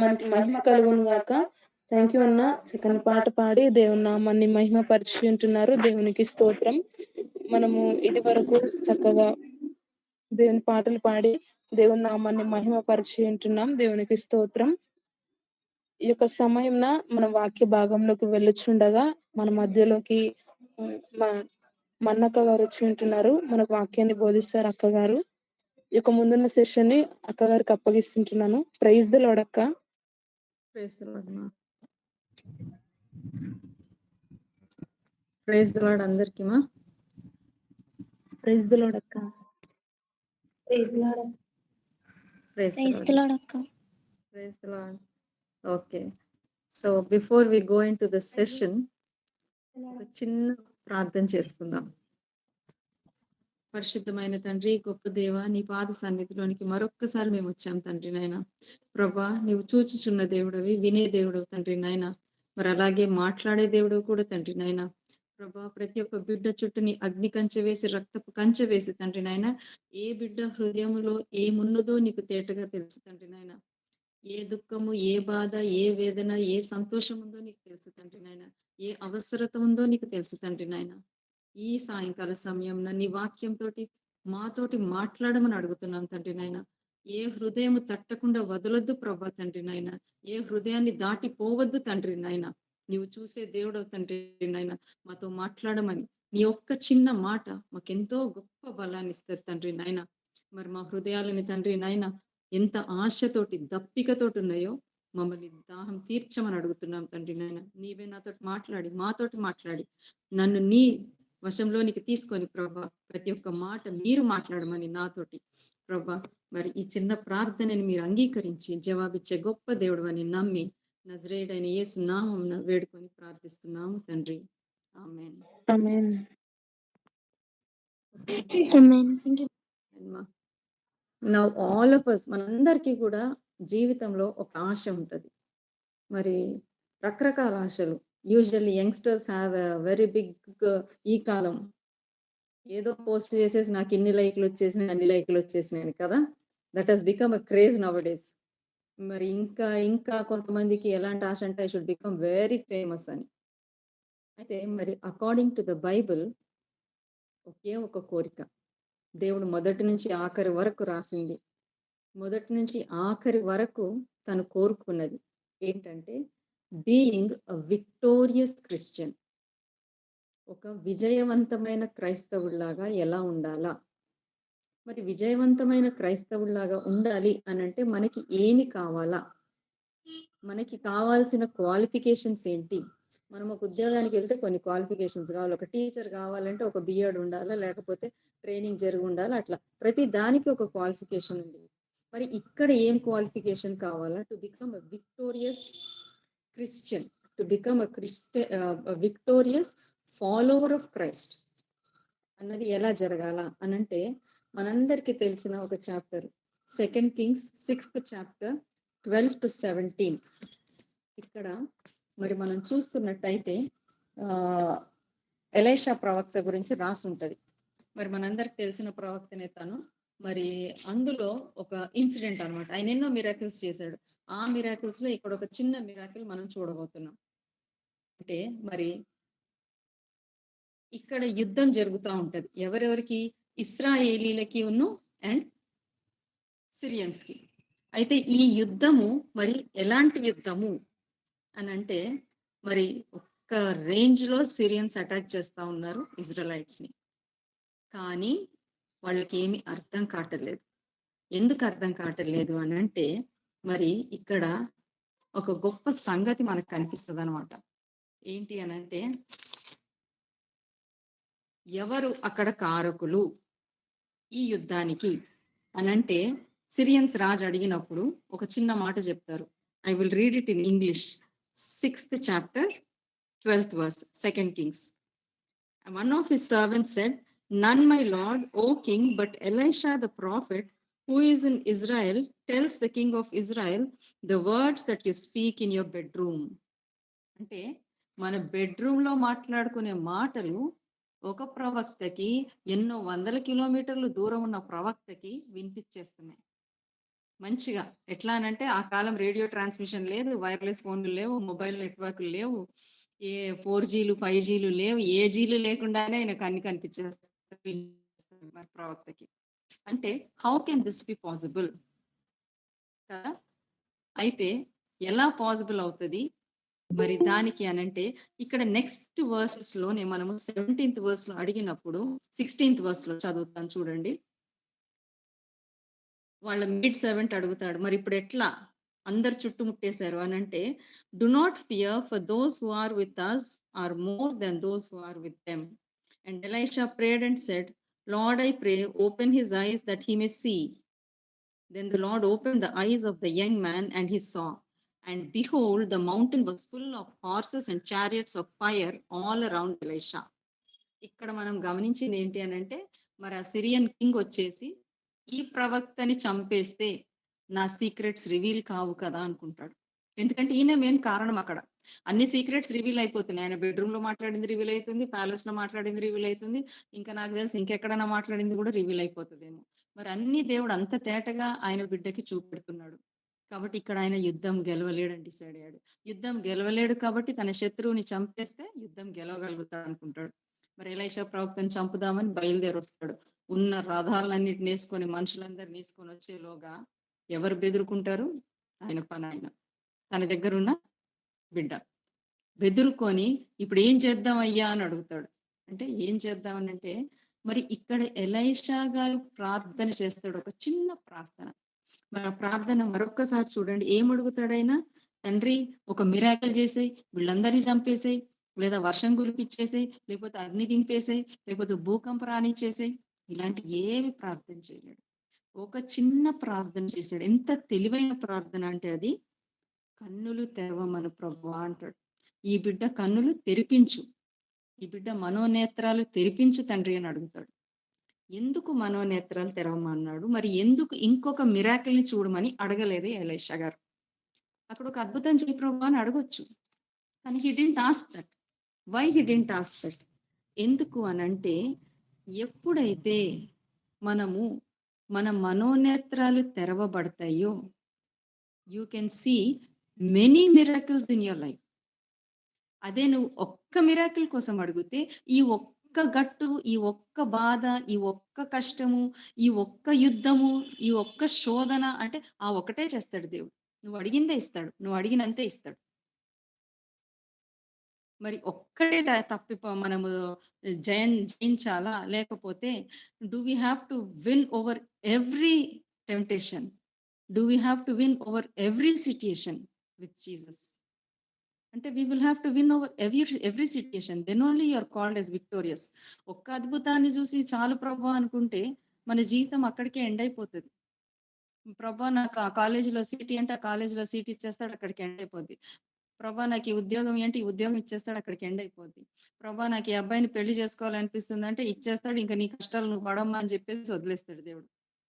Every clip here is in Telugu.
మనకి మహిమ కలుగును గాక. థాంక్ యూ అన్న. చక్కని పాట పాడి దేవుని నామాన్ని మహిమపరిచి ఉంటున్నారు. దేవునికి స్తోత్రం. మనము ఇదివరకు చక్కగా దేవుని పాటలు పాడి దేవుని నామాన్ని మహిమపరిచి ఉంటున్నాం. దేవునికి స్తోత్రం. ఈ యొక్క సమయంన మనం వాక్య భాగంలోకి వెళ్ళుచుండగా మన మధ్యలోకి మ మన్నక్క గారు వచ్చి ఉంటున్నారు. మనకు వాక్యాన్ని బోధిస్తారు అక్కగారు. ఈ యొక్క ముందున్న సెషన్‌ని అక్కగారికి అప్పగిస్తుంటున్నాను. ప్రైజ్ ది లార్డ్ అక్క. ప్రైజ్ ది లార్డ్ మా. ప్రైజ్ ది లార్డ్ అందరికి మా. ప్రైజ్ ది లార్డ్ అక్క. Praise the Lord. Praise the praise the Lord. Lord అక్క. Praise the Lord. Okay. So before we go into the session ఒక చిన్న ప్రార్థన చేసుకుందాం. పరిశుద్ధమైన తండ్రి, గొప్ప దేవ, నీ పాద సన్నిధిలోనికి మరొక్కసారి మేము వచ్చాం తండ్రి నాయన. ప్రభా, నీవు చూచుచున్న దేవుడవి, వినే దేవుడు తండ్రి నాయన. మరి అలాగే మాట్లాడే దేవుడు కూడా తండ్రి నాయన. ప్రభా, ప్రతి ఒక్క బిడ్డ చుట్టూ నీ అగ్ని కంచె వేసి, రక్తపు కంచె వేసి తండ్రి నాయన. ఏ బిడ్డ హృదయములో ఏమున్నదో నీకు తేటగా తెలుసు తండ్రి నాయన. ఏ దుఃఖము, ఏ బాధ, ఏ వేదన, ఏ సంతోషం ఉందో నీకు తెలుసు తండ్రి నాయన. ఏ అవసరత ఉందో నీకు తెలుసు తండ్రి నాయన. ఈ సాయంకాల సమయంలో నీ వాక్యంతోటి మాతోటి మాట్లాడమని అడుగుతున్నాం తండ్రి నాయన. ఏ హృదయము తట్టకుండా వదలొద్దు ప్రభా తండ్రి నాయన. ఏ హృదయాన్ని దాటిపోవద్దు తండ్రి నాయన. నీవు చూసే దేవుడు తండ్రి నాయన. మాతో మాట్లాడమని నీ ఒక్క చిన్న మాట మాకెంతో గొప్ప బలాన్ని ఇస్తారు తండ్రి నాయన. మరి మా హృదయాలని తండ్రి నాయన ఎంత ఆశతోటి దప్పికతోటి ఉన్నాయో మమ్మల్ని దాహం తీర్చమని అడుగుతున్నాం తండ్రి నాయన. నీవే నాతోటి మాట్లాడి, మాతోటి మాట్లాడి నన్ను నీ వశంలోనికి తీసుకొని ప్రభా, ప్రతి ఒక్క మాట మీరు మాట్లాడమని నాతోటి ప్రభా. మరి ఈ చిన్న ప్రార్థనని మీరు అంగీకరించి జవాబిచ్చే గొప్ప దేవుడు అని నమ్మి నజరేయుడైన యేసు నామమున వేడుకొని ప్రార్థిస్తున్నాము తండ్రి. ఆమేన్. ఆమేన్. నౌ ఆల్ ఆఫ్ us మనందరికీ కూడా జీవితంలో ఒక ఆశ ఉంటది. మరి రకరకాల ఆశలు. Usually youngsters have a very big ఈ కాలం ఏదో పోస్ట్ చేసేసి నాకు ఇన్ని లైక్లు వచ్చేసినాయి, అన్ని లైక్లు వచ్చేసినాయి కదా. That has become a craze now days. మరి ఇంకా కొంతమందికి ఎలాంటి ఆశ అంటే I should become very famous అని. అయితే మరి అకార్డింగ్ టు ద బైబిల్ ఒకే ఒక కోరిక దేవుడు మొదటి నుంచి ఆఖరి వరకు రాసింది. మొదటి నుంచి ఆఖరి వరకు తను కోరుకున్నది ఏంటంటే బీయింగ్ అ విక్టోరియస్ క్రిస్టియన్. ఒక విజయవంతమైన క్రైస్తవుల్లాగా ఎలా ఉండాలా. మరి విజయవంతమైన క్రైస్తవుల్లాగా ఉండాలి అని అంటే మనకి ఏమి కావాలా, మనకి కావాల్సిన క్వాలిఫికేషన్స్ ఏంటి. మనం ఒక ఉద్యోగానికి వెళ్తే కొన్ని క్వాలిఫికేషన్స్ కావాలి. ఒక టీచర్ కావాలంటే ఒక బిఎడ్ ఉండాలా, లేకపోతే ట్రైనింగ్ జరిగి ఉండాలి. అట్లా ప్రతి దానికి ఒక క్వాలిఫికేషన్ ఉంది. మరి ఇక్కడ ఏం క్వాలిఫికేషన్ కావాలా to become a victorious Christian, to become a victorious follower of Christ అన్నది ఎలా జరగాల అనంటే మనందరికీ తెలిసిన ఒక chapter 2 Kings 6th chapter 12 to 17. ఇక్కడ మరి మనం చూస్తున్నట్టయితే ఎలీషా ప్రవక్త గురించి రాసి ఉంటది. మరి మనందరికి తెలిసిన ప్రవక్తనే తను. మరి అందులో ఒక ఇన్సిడెంట్ అన్నమాట. ఆయన ఎన్నో మిరాకిల్స్ చేశాడు. ఆ మిరాకిల్స్ లో ఇక్కడ ఒక చిన్న మిరాకిల్ మనం చూడబోతున్నాం. అంటే మరి ఇక్కడ యుద్ధం జరుగుతూ ఉంటది. ఎవరెవరికి? ఇశ్రాయేలీలకి అండ్ సిరియన్స్ కి. అయితే ఈ యుద్ధము మరి ఎలాంటి యుద్ధము అని అంటే మరి ఒక్క రేంజ్ లో సిరియన్స్ అటాక్ చేస్తా ఉన్నారు ఇజ్రాయలైట్స్ ని. కానీ వాళ్ళకి ఏమి అర్థం కావట్లేదు. ఎందుకు అర్థం కావట్లేదు అని అంటే మరి ఇక్కడ ఒక గొప్ప సంగతి మనకు కనిపిస్తుంది అనమాట. ఏంటి అని అంటే ఎవరు అక్కడ కారకులు ఈ యుద్ధానికి అనంటే సిరియన్స్ రాజు అడిగినప్పుడు ఒక చిన్న మాట చెప్తారు. I will read it in English. 6th chapter 12th verse 2 Kings. One of his servants said, "None, my lord, O king, but Elisha the prophet, who is in Israel, tells the king of Israel the words that you speak in your bedroom." అంటే మన బెడ్రూమ్ లో మాట్లాడుకునే మాటలు ఒక ప్రవక్తకి ఎన్నో వందల కిలోమీటర్లు దూరం ఉన్న ప్రవక్తకి వినిపించేస్తున్నాయి. మంచిగా. ఎట్లా అనంటే ఆ కాలం రేడియో ట్రాన్స్మిషన్ లేదు, వైర్లెస్ ఫోన్లు లేవు, మొబైల్ నెట్వర్క్లు లేవు, ఏ 4Gలు 5Gలు లేవు, ఏ జీలు లేకుండానే ఆయనకు అన్ని కనిపించేస్తాయి మరి ప్రవక్తకి. అంటే how can this be possible కదా? అయితే ఎలా పాసిబుల్ అవుతుంది మరి దానికి అనంటే ఇక్కడ నెక్స్ట్ వర్సెస్ లోనే మనము 17th verse లో అడిగినప్పుడు 16th verse లో చదువుతాను చూడండి. వాళ్ళ మిడ్ సెవెంట్ అడుగుతాడు, మరి ఇప్పుడు ఎట్లా అందరు చుట్టుముట్టేశారు అని అంటే, do not fear for those who are with us are more than those who are with them. And Elisha prayed and said, Lord I pray open his eyes that he may see. Then the Lord opened the eyes of the young man and he saw. And behold, the mountain was full of horses and chariots of fire all around Elisha. ఇక్కడ మనం గమనించింది ఏంటి అని అంటే, మరి ఆ సిరియన్ కింగ్ వచ్చేసి ఈ ప్రవక్తని చంపేస్తే నా సీక్రెట్స్ రివీల్ కావు కదా అనుకుంటాడు. ఎందుకంటే ఈయన మెయిన్ కారణం. అక్కడ అన్ని సీక్రెట్స్ రివీల్ అయిపోతున్నాయి. ఆయన బెడ్రూమ్ లో మాట్లాడింది రివీల్ అవుతుంది, ప్యాలెస్ లో మాట్లాడింది రివీల్ అవుతుంది, ఇంకా నాకు తెలిసి ఇంకెక్కడైనా మాట్లాడింది కూడా రివీల్ అయిపోతుందేమో. మరి అన్ని దేవుడు అంత తేటగా ఆయన బిడ్డకి చూపెడుతున్నాడు. కాబట్టి ఇక్కడ ఆయన యుద్ధం గెలవలేడని డిసైడ్ అయ్యాడు. యుద్ధం గెలవలేడు కాబట్టి తన శత్రువుని చంపేస్తే యుద్ధం గెలవగలుగుతాడు అనుకుంటాడు. మరి ఎలైషా ప్రవక్తను చంపుదామని బయలుదేరి వస్తాడు. ఉన్న రథాలన్నిటిని వేసుకొని మనుషులందరిని వేసుకొని వచ్చేలోగా ఎవరు బెదురుకుంటారు? ఆయన పని ఆయన, తన దగ్గర ఉన్న బిడ్డ బెదురుకొని ఇప్పుడు ఏం చేద్దాం అయ్యా అని అడుగుతాడు. అంటే ఏం చేద్దామని అంటే, మరి ఇక్కడ ఎలైషా గారు ప్రార్థన చేస్తాడు, ఒక చిన్న ప్రార్థన. మన ప్రార్థన మరొక్కసారి చూడండి. ఏం అడుగుతాడైనా, తండ్రి ఒక మిరాకిల్ చేసేయి, వీళ్ళందరినీ చంపేసేయి, లేదా వర్షం కురిపించేసేయి, లేకపోతే అగ్ని దింపేసేయి, లేకపోతే భూకంపం రానిచ్చేసేయి. ఇలాంటి ఏమి ప్రార్థన చేయలేడు. ఒక చిన్న ప్రార్థన చేశాడు. ఎంత తెలివైన ప్రార్థన అంటే అది, కన్నులు తెరవమను ప్రభువా అంటాడు. ఈ బిడ్డ కన్నులు తెరిపించు, ఈ బిడ్డ మనోనేత్రాలు తెరిపించు తండ్రి అని అడుగుతాడు. ఎందుకు మనోనేత్రాలు తెరవమన్నాడు? మరి ఎందుకు ఇంకొక మిరాకిల్ ని చూడమని అడగలేదు ఎలైషా గారు? అక్కడ ఒక అద్భుతం చేయి ప్రభు అని అడగొచ్చు, కానీ he didn't ask that. Why he didn't ask that? ఎందుకు అనంటే, ఎప్పుడైతే మనము మన మనోనేత్రాలు తెరవబడతాయో, you can see many miracles in your life. అదే నువ్వు ఒక్క మిరాకిల్ కోసం అడిగితే, ఈ ఒక్క గట్టు, ఈ ఒక్క బాధ, ఈ ఒక్క కష్టము, ఈ ఒక్క యుద్ధము, ఈ ఒక్క శోధన, అంటే ఆ ఒకటే చేస్తాడు దేవుడు. నువ్వు అడిగిందే ఇస్తాడు, నువ్వు అడిగినంతే ఇస్తాడు. మరి ఒక్కటే మనము జయించాలా? లేకపోతే do we have to win over every temptation? Do we have to win over every situation with Jesus? అంటే we will have to win over every situation, then only you are called as victorious. ఒక్క అద్భుతాన్ని చూసి చాలు ప్రభు అనుకుంటే మన జీవితం అక్కడికే ఎండ్ అయిపోతుంది. ప్రభా నాకు ఆ కాలేజీలో సీట్ అంటే ఆ కాలేజీలో సీట్ ఇచ్చేస్తాడు, అక్కడికి ఎండ్ అయిపోద్ది. ప్రభా నాకు ఈ ఉద్యోగం ఏంటి, ఈ ఉద్యోగం ఇచ్చేస్తాడు, అక్కడికి ఎండ్ అయిపోద్ది. ప్రభా నాకు ఈ అబ్బాయిని పెళ్లి చేసుకోవాలనిపిస్తుంది అంటే ఇచ్చేస్తాడు, ఇంకా నీ కష్టాలు నువ్వు పడమ్మా అని చెప్పేసి వదిలేస్తాడు దేవుడు.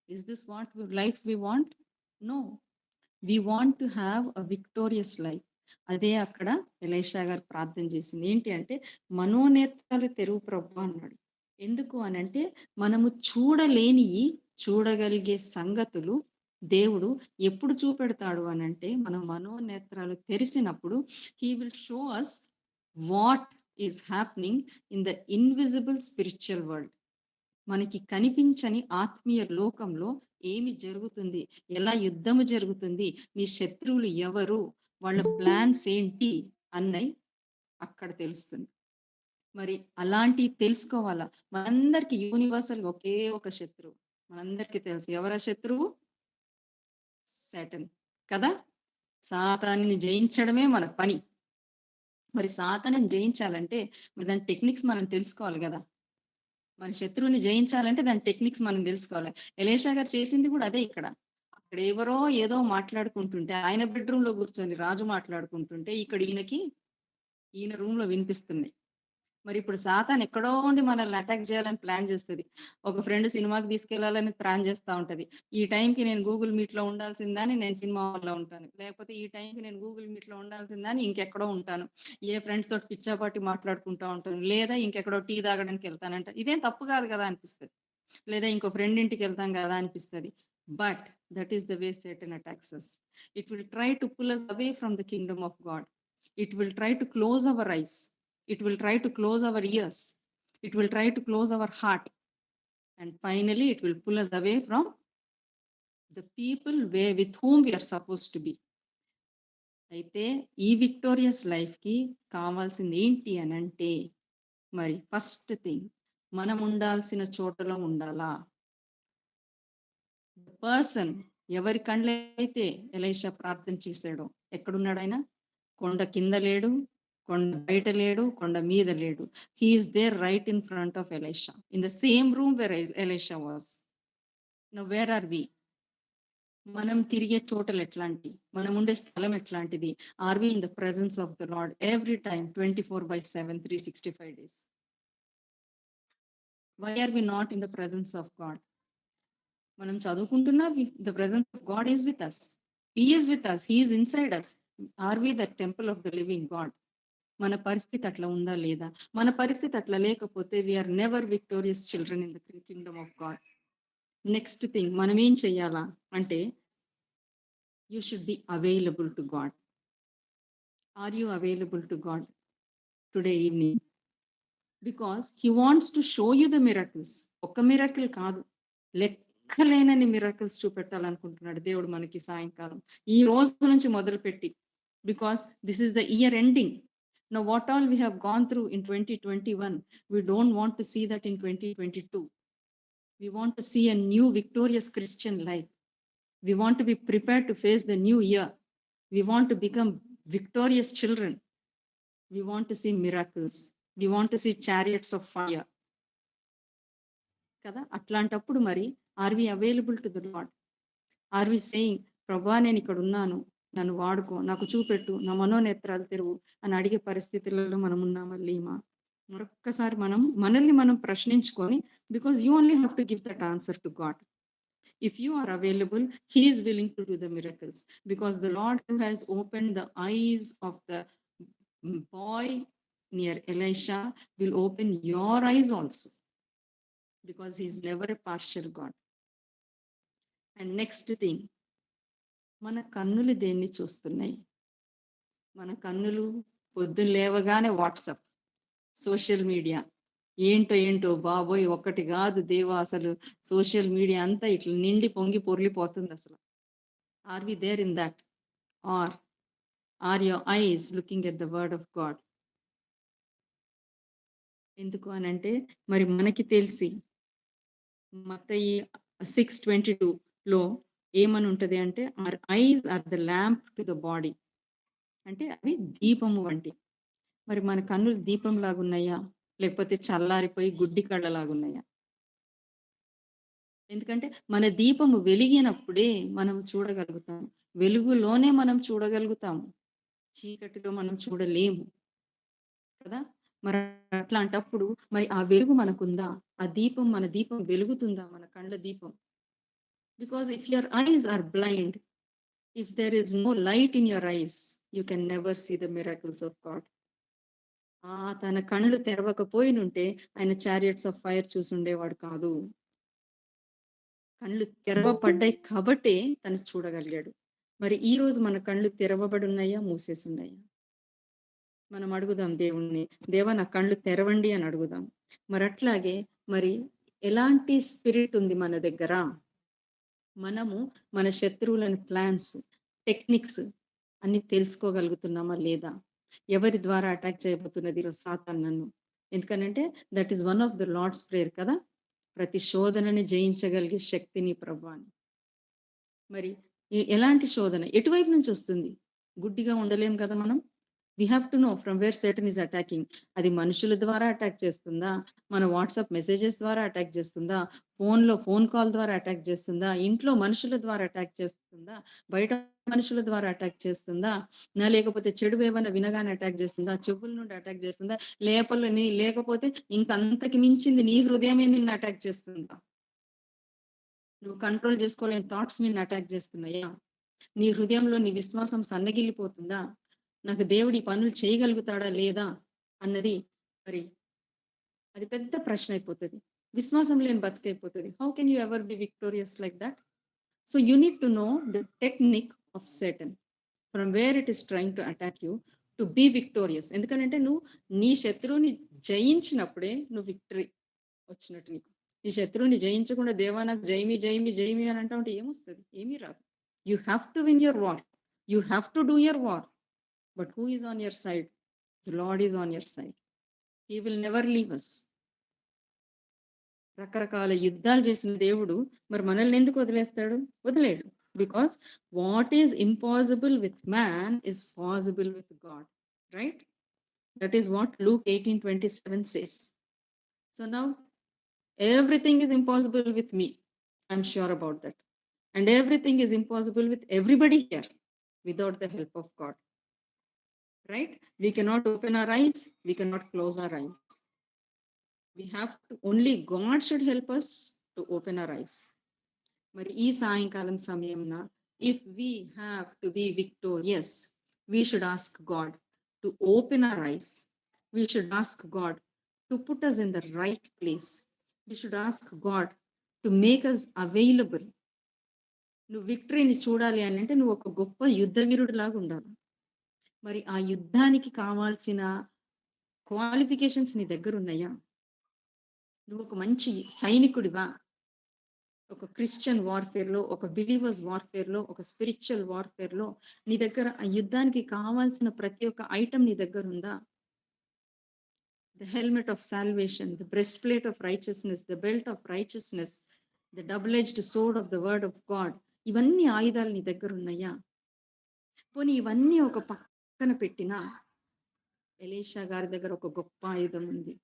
Is this what life we want? No, we want to have a victorious life. అదే అక్కడ ఎలైషా గారు ప్రార్థన చేసింది. ఏంటి అంటే, మనోనేత్రాలు తెరువు ప్రభు అన్నాడు. ఎందుకు అనంటే, మనము చూడలేని చూడగలిగే సంగతులు దేవుడు ఎప్పుడు చూపెడతాడు అనంటే, మన మనోనేత్రాలు తెరిసినప్పుడు he will show us what is happening in the invisible spiritual world. మనకి కనిపించని ఆత్మీయ లోకంలో ఏమి జరుగుతుంది, ఎలా యుద్ధము జరుగుతుంది, నీ శత్రువులు ఎవరు, వాళ్ళ ప్లాన్స్ ఏంటి అన్నవి అక్కడ తెలుస్తుంది. మరి అలాంటి తెలుసుకోవాలా? మనందరికి యూనివర్సల్ ఒకే ఒక శత్రువు మనందరికీ తెలుసు. ఎవరా శత్రువు? సాటన్ కదా. సాతాన్ని జయించడమే మన పని. మరి సాతాన్ని జయించాలంటే మరి దాని టెక్నిక్స్ మనం తెలుసుకోవాలి కదా. మన శత్రువుని జయించాలంటే దాని టెక్నిక్స్ మనం తెలుసుకోవాలి. ఎలీషా గారు చేసింది కూడా అదే. ఇక్కడ అక్కడ ఎవరో ఏదో మాట్లాడుకుంటుంటే, ఆయన బెడ్రూమ్ లో కూర్చొని రాజు మాట్లాడుకుంటుంటే, ఇక్కడ ఈయన రూమ్ లో వినిపిస్తున్నాయి. మరి ఇప్పుడు సాతాన్ ఎక్కడో ఉండి మనల్ని అటాక్ చేయాలని ప్లాన్ చేస్తుంది. ఒక ఫ్రెండ్ సినిమాకి తీసుకెళ్లాలని ప్లాన్ చేస్తూ ఉంటది. ఈ టైంకి నేను గూగుల్ మీట్ లో ఉండాల్సిందని నేను సినిమా హాల్లో ఉంటాను, లేకపోతే ఈ టైంకి నేను గూగుల్ మీట్ లో ఉండాల్సిందని ఇంకెక్కడో ఉంటాను, ఏ ఫ్రెండ్స్ తోటి పిచ్చాపాటి మాట్లాడుకుంటూ ఉంటాను, లేదా ఇంకెక్కడో టీ తాగడానికి వెళ్తానంట. ఇదేం తప్పు కాదు కదా అనిపిస్తుంది, లేదా ఇంకో ఫ్రెండ్ ఇంటికి వెళ్తాం కదా అనిపిస్తుంది. But that is the way Satan attacks us. It will try to pull us away from the kingdom of God. It will try to close our eyes. It will try to close our ears. It will try to close our heart. And finally, it will pull us away from the people with whom we are supposed to be. అయితే ఈ విక్టోరియస్ లైఫ్ కి కావాల్సింది ఏంటి అని అంటే, మరి ఫస్ట్ థింగ్, మనం ఉండాల్సిన చోటలో ఉండాలా. పర్సన్ ఎవరి కండ్లైతే ఎలీషా ప్రార్థన చేశాడో, ఎక్కడున్నాడు ఆయన? కొండ కింద లేడు, కొండ బయట లేడు, కొండ మీద లేడు. He is there right in front of Elisha, in the same room where Elisha was. Now where are we? మనం తిరిగే చోటలు ఎట్లాంటి, మనం ఉండే స్థలం ఎట్లాంటిది? Are we in the presence of the Lord every time 24/7 365 days? Why are we not in the presence of God? మనం చదువుకుంటున్నా, the presence of God is with us. He is with us, he is inside us. Are we the temple of the living God? మన పరిస్థితి అట్లా ఉందా లేదా? మన పరిస్థితి అట్లా లేకపోతే we are never victorious children in the kingdom of God. Next thing మనం ఏం చెయ్యాలా అంటే, you should be available to God. Are you available to God today evening? Because he wants to show you the miracles. ఒక్క మిరకిల్ కాదు, లెక్కలేనని మిరకిల్స్ చూపెట్టాలనుకుంటున్నాడు దేవుడు మనకి సాయంకాలం, ఈ రోజు నుంచి మొదలుపెట్టి. Because this is the year ending. Now, what all we have gone through in 2021, we don't want to see that in 2022. We want to see a new victorious Christian life. We want to be prepared to face the new year. We want to become victorious children. We want to see miracles. We want to see chariots of fire. Kada atlantapudu mari, are we available to the Lord? Are we saying, ప్రభా నేను ఇక్కడ ఉన్నాను, నన్ను వాడుకో, నాకు చూపెట్టు, నా మనోనేత్రాలు తెరువు అని అడిగే పరిస్థితులలో మనం ఉన్నామా లేమా? మరొక్కసారి మనల్ని మనం ప్రశ్నించుకొని, because you only have to give that answer to God. If you are available, he is willing to do the miracles. Because the Lord who has opened the eyes of the boy near Elisha will open your eyes also, because he is never a partial God. And next thing, మన కన్నులు దేన్ని చూస్తున్నాయి? మన కన్నులు పొద్దున్న లేవగానే వాట్సాప్, సోషల్ మీడియా, ఏంటో బాబోయ్, ఒక్కటి కాదు దేవా, అసలు సోషల్ మీడియా అంతా ఇట్లా నిండి పొంగి పొర్లిపోతుంది అసలు. Are we there in that? Are are your eyes looking at the word of God? ఎందుకు అనంటే, మరి మనకి తెలిసి మత్తయి 6:22 ఏమని ఉంటది అంటే, are eyes are the lamp to the body. అంటే అవి దీపము వంటి. మరి మన కన్నులు దీపం లాగున్నాయా, లేకపోతే చల్లారిపోయి గుడ్డి కళ్ళలాగున్నాయా? ఎందుకంటే మన దీపము వెలిగినప్పుడే మనం చూడగలుగుతాం, వెలుగులోనే మనం చూడగలుగుతాము, చీకటిలో మనం చూడలేము కదా. మరి అట్లాంటప్పుడు మరి ఆ వెలుగు మనకుందా? ఆ దీపం, మన దీపం వెలుగుతుందా, మన కళ్ళ దీపం? Because if your eyes are blind, if there is no light in your eyes, you can never see the miracles of God. తన కళ్ళు తెరవకపోయినుంటే ఆయన చారియట్స్ ఆఫ్ ఫైర్ చూసుండేవాడు కాదు. కళ్ళు తెరవబడ్డాయి కాబట్టే తను చూడగలిగాడు. మరి ఈ రోజు మన కళ్ళు తెరవబడి ఉన్నాయా, మూసేసి ఉన్నాయా? మనం అడుగుదాం దేవుణ్ణి, దేవా నా కళ్ళు తెరవండి అని అడుగుదాం. మరి అట్లాగే మరి ఎలాంటి స్పిరిట్ ఉంది మన దగ్గర? మనము మన శత్రువులని ప్లాన్స్, టెక్నిక్స్ అన్ని తెలుసుకోగలుగుతున్నామా లేదా? ఎవరి ద్వారా అటాక్ చేయబోతున్నది ఈరోజు సాతాను నన్ను? ఎందుకనంటే that is one of the lord's prayer కదా, ప్రతి శోధనని జయించగలిగే శక్తిని ప్రభువా అని. మరి ఎలాంటి శోధన ఎటువైపు నుంచి వస్తుంది? గుడ్డిగా ఉండలేం కదా మనం. we have to know from where Satan is attacking. అది మనుషుల ద్వారా అటాక్ చేస్తుందా, మన వాట్సాప్ మెసేజెస్ ద్వారా అటాక్ చేస్తుందా, ఫోన్ కాల్ ద్వారా అటాక్ చేస్తుందా, ఇంట్లో మనుషుల ద్వారా అటాక్ చేస్తుందా, బయట మనుషుల ద్వారా అటాక్ చేస్తుందా, లేకపోతే చెడు ఏమైనా వినగానే అటాక్ చేస్తుందా, చెవుల నుండి అటాక్ చేస్తుందా, లేకపోతే ఇంకంతకి మించింది నీ హృదయమే నిన్ను అటాక్ చేస్తుందా? నువ్వు కంట్రోల్ చేసుకోలేని థాట్స్ నిన్ను అటాక్ చేస్తున్నాయా? నీ హృదయంలో నీ విశ్వాసం సన్నగిల్లిపోతుందా? నాకు దేవుడి పనులు చేయగలుగుతాడా లేదా అన్నది మరి అది పెద్ద ప్రశ్న అయిపోతుంది. విశ్వాసం లేని బతికైపోతుంది. How can you ever be victorious like that? So you need to know the technique of Satan, from where it is trying to attack you, to be victorious. ఎందుకంటే నువ్వు నీ శత్రువుని జయించినప్పుడే నువ్వు విక్టరీ వచ్చినట్టు. నీకు నీ శత్రువుని జయించకుండా దేవా నాకు జైమి జైమి జైమి అని అంటా ఉంటే ఏమొస్తుంది? ఏమీ రాదు. You have to win your war, you have to do your war. But who is on your side? The Lord is on your side. He will never leave us. రకరకాల యుద్ధాలు చేసిన దేవుడు మరి మనల్ని ఎందుకు వదిలేస్తాడు? వదిలేడు. Because what is impossible with man is possible with God, right? That is what Luke 18:27 says. So now everything is impossible with me. I'm sure about that. And everything is impossible with everybody here without the help of God, right? We cannot open our eyes, we cannot close our eyes. We have to, only God should help us to open our eyes. మరి ఈ సాయంకాలం సమయంన if we have to be victorious, we should ask God to open our eyes. We should ask God to put us in the right place. We should ask God to make us available. నువ్వు విక్టరీని చూడాలి అని అంటే నువ్వు ఒక గొప్ప యుద్ధ వీరుడు లాగా ఉండాలి. మరి ఆ యుద్ధానికి కావాల్సిన క్వాలిఫికేషన్స్ నీ దగ్గర ఉన్నాయా? నువ్వు ఒక మంచి సైనికుడివా? ఒక క్రిస్టియన్ వార్ఫేర్లో, ఒక బిలీవర్స్ వార్ఫేర్లో, ఒక స్పిరిచువల్ వార్ఫేర్లో నీ దగ్గర ఆ యుద్ధానికి కావాల్సిన ప్రతి ఒక్క ఐటమ్ నీ దగ్గర ఉందా? The helmet of salvation, the breast plate of righteousness, the belt of righteousness, the double edged sword of the word of God, ఇవన్నీ ఆయుధాలు నీ దగ్గర ఉన్నాయా? పోనీ ఇవన్నీ ఒక పక్కన పెట్టినా ఎలీషా గారి దగ్గర ఒక గొప్ప ఆయుధం ఉంది.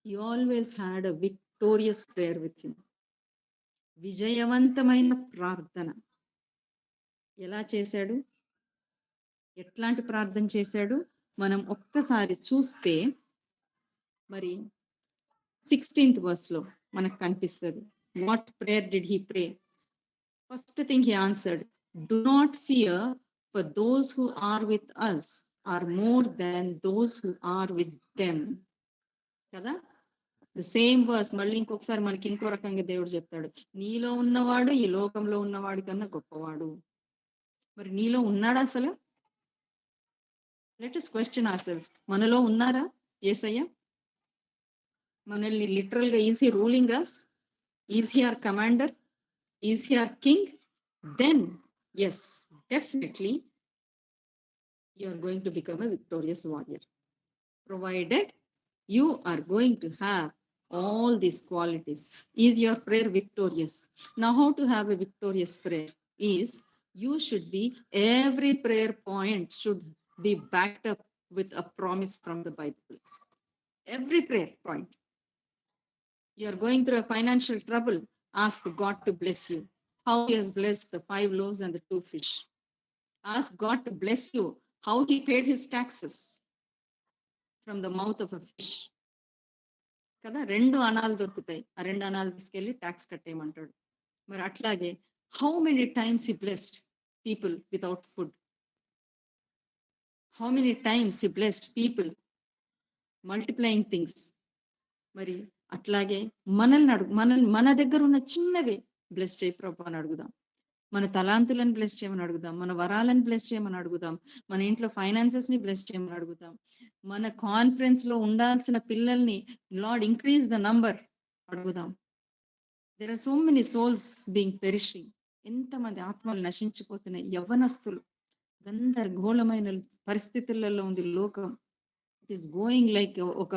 He always had a victorious prayer with him. విజయవంతమైన ప్రార్థన ఎలా చేశాడు? ఎట్లాంటి ప్రార్థన చేశాడు? మనం ఒక్కసారి చూస్తే మరి 16th verse లో మనకు కనిపిస్తుంది. What prayer did he pray? First thing he answered, do not fear for those who are with us are more than those who are with them. కదా? ద సేమ్ వర్స్ మళ్ళీ ఇంకొకసారి మనకి ఇంకో రకంగా దేవుడు చెప్తాడు, నీలో ఉన్నవాడు ఈ లోకంలో ఉన్నవాడి కన్నా గొప్పవాడు. మరి నీలో ఉన్నాడా అసలు? Let us question ourselves. మనలో ఉన్నారా యేసయ్య? మనల్ని లిటరల్ గా is he ruling us? Is he our commander? Is he our king? Then yes, definitely you are going to become a victorious warrior, provided you are going to have all these qualities. Is your prayer victorious? Now, how to have a victorious prayer is, you should be, every prayer point should be backed up with a promise from the Bible. Every prayer point. You are going through a financial trouble, ask God to bless you. How he has blessed the 5 loaves and the 2 fish. Ask God to bless you. How he paid his taxes from the mouth of a fish. కదా, 2 అణాలు దొరుకుతాయి, ఆ 2 అణాలు తీసుకెళ్లి ట్యాక్స్ కట్టేయమంటాడు. మరి అట్లాగే how many times he blessed people without food? How many times he blessed people multiplying things? మరి అట్లాగే మన దగ్గర ఉన్న చిన్నవే బ్లెస్ చేయి ప్రభు అని అడుగుదాం. మన తలాంతులను బ్లెస్ చేయమని అడుగుదాం, మన వరాలను బ్లెస్ చేయమని అడుగుదాం, మన ఇంట్లో ఫైనాన్సెస్ ని బ్లెస్ చేయమని అడుగుదాం, మన కాన్ఫరెన్స్ లో ఉండాల్సిన పిల్లల్ని లార్డ్ ఇంక్రీజ్ ద నంబర్ అడుగుదాం. There are so many souls being perishing. ఎంతమంది ఆత్మలు నశించిపోతున్నాయి. యవ్వనస్తులు, గందరగోళమైన పరిస్థితులలో ఉంది లోకం. ఇట్ ఈస్ గోయింగ్ లైక్ ఒక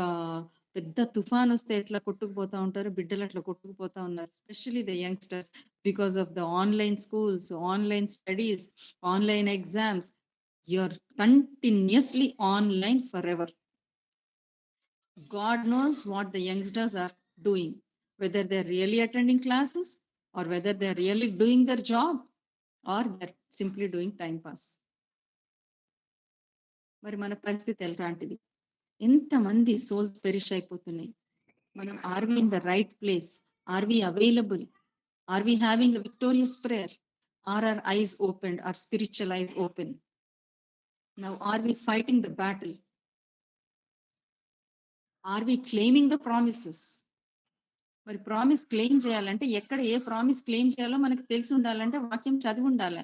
పెద్ద తుఫాన్ వస్తే ఎట్లా కొట్టుకుపోతా ఉంటారు, బిడ్డలు అట్లా కొట్టుకుపోతా ఉన్నారు. Especially the youngsters, because of the online schools, online studies, online exams. You are continuously online forever. God knows what the youngsters are doing, whether they're really attending classes or whether they're really doing their job or they're simply doing time pass. మరి మన పరిస్థితి ఎలాంటిది? ఎంతమంది సోల్స్ పెరిష్ అయిపోతున్నాయి. మనం are we in the right place? Are we available? Are we having a victorious prayer? Are our eyes opened, our spiritual eyes open? Now, are we fighting the battle? Are we claiming the promises? మరి ప్రామిస్ క్లెయిమ్ చేయాలంటే ఎక్కడ ఏ ప్రామిస్ క్లెయిమ్ చేయాలో మనకు తెలిసి ఉండాలంటే వాక్యం చదివి ఉండాలి.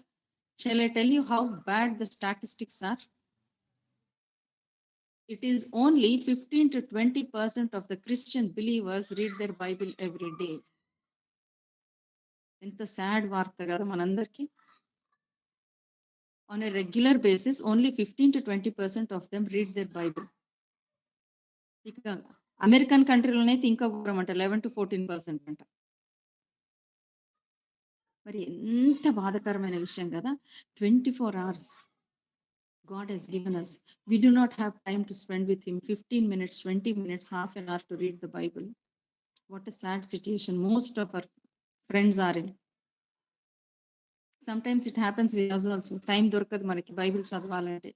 Shall I tell you how bad the statistics are? It is only 15 to 20% of the Christian believers read their Bible every day. ఎంత సాడ్ వార్త కదా మనందరికీ. On a regular basis, only 15 to 20% of them read their Bible. ఇక అమెరికన్ కంట్రీలోనైతే ఇంకా ఘోరం అంట, 11 to 14% అంట. మరి ఎంత బాధాకరమైన విషయం కదా. 24 hours God has given us. We do not have time to spend with him 15 minutes, 20 minutes, half an hour to read the Bible. What a sad situation most of our friends are in. Sometimes it happens with us also. Time దొరకదు మనకి బైబిల్ చదవాలంటే.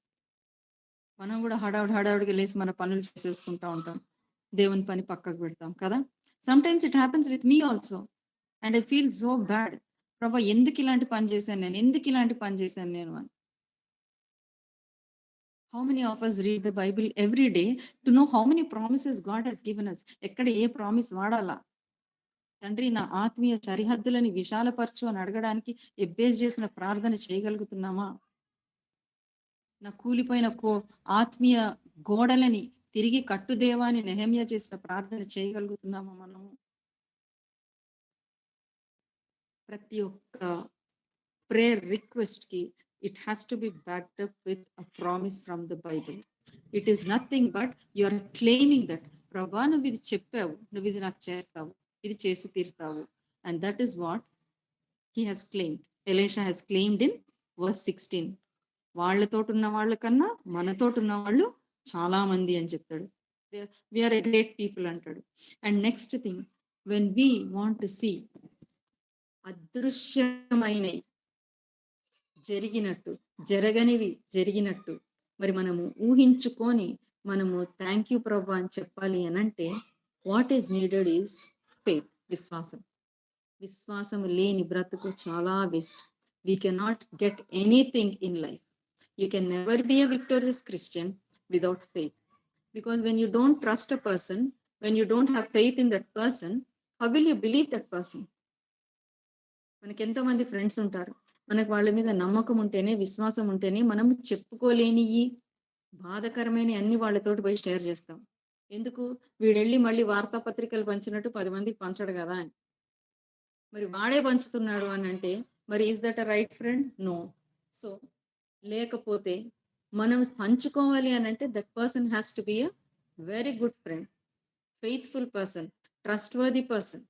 మనం కూడా హడావుడిగా లేసి మన పనులు చేసేసుకుంటా ఉంటాం, దేవుని పని పక్కకు పెడతాం కదా. Sometimes it happens with me also and I feel so bad. ప్రభా ఎందుకు ఇలాంటి పని చేశాను నేను అని. How many of us read the Bible every day to know how many promises God has given us? ఎక్కడ ఏ ప్రామిస్ వాడాలా? తండ్రి నా ఆత్మీయ సరిహద్దులని విశాలపరచు అని అడగడానికి ఎబ్బేస్ చేసిన ప్రార్థన చేయగలుగుతున్నామా? నా కూలిపోయిన ఆత్మీయ గోడలని తిరిగి కట్టుదేవా అని నెహెమ్యా చేసిన ప్రార్థన చేయగలుగుతున్నామా మనము? ప్రతి ఒక్క ప్రేయర్ రిక్వెస్ట్ కి it has to be backed up with a promise from the Bible. It is nothing but you are claiming that ప్రభా నువ్వు ఇది చెప్పావు, నువ్వు ఇది నాకు చేస్తావు, ఇది చేసి తీరుతావు. And that is what he has claimed. Elisha has claimed in verse 16. వాళ్ళతోటి ఉన్న వాళ్ళకన్నా మనతోటి ఉన్న వాళ్ళు చాలా మంది అని చెప్తాడు. We are a great people అంటాడు. And next thing, when we want to see అదృశ్యమైన జరిగినట్టు, జరగనివి జరిగినట్టు మరి మనము ఊహించుకొని మనము థ్యాంక్ యూ ప్రభా అని చెప్పాలి అని అంటే what is needed is faith, విశ్వాసం. విశ్వాసము లేని బ్రతుకు చాలా waste. We cannot get anything in life. You can never be a victorious Christian without faith. Because when you don't trust a person, when you don't have faith in that person, how will you believe that person? మనకి ఎంతో మంది ఫ్రెండ్స్ ఉంటారు, మనకు వాళ్ళ మీద నమ్మకం ఉంటేనే, విశ్వాసం ఉంటేనే మనము చెప్పుకోలేని బాధకరమైన అన్ని వాళ్ళతోటి పోయి షేర్ చేస్తాం. ఎందుకు? వీడెళ్ళి మళ్ళీ వార్తాపత్రికలు పంచినట్టు 10 మందికి పంచడు కదా అని. మరి వాడే పంచుతున్నాడు అని అంటే మరి is that a right friend? No. So లేకపోతే మనం పంచుకోవాలి అని అంటే that person has to be a very good friend, faithful person, trustworthy person.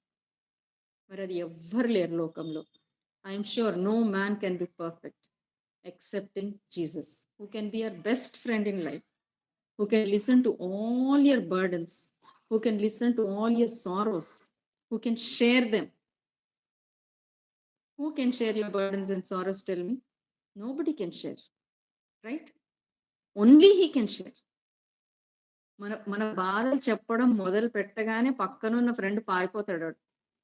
మరి అది ఎవ్వరు లేరు లోకంలో. I'm sure no man can be perfect except in Jesus, who can be your best friend in life, who can listen to all your burdens, who can listen to all your sorrows, who can share them. Who can share your burdens and sorrows? Tell me. Nobody can share, right? Only he can share. మన బాధలు చెప్పడం మొదలు పెట్టగానే పక్కనున్న ఫ్రెండ్ పారిపోతాడు.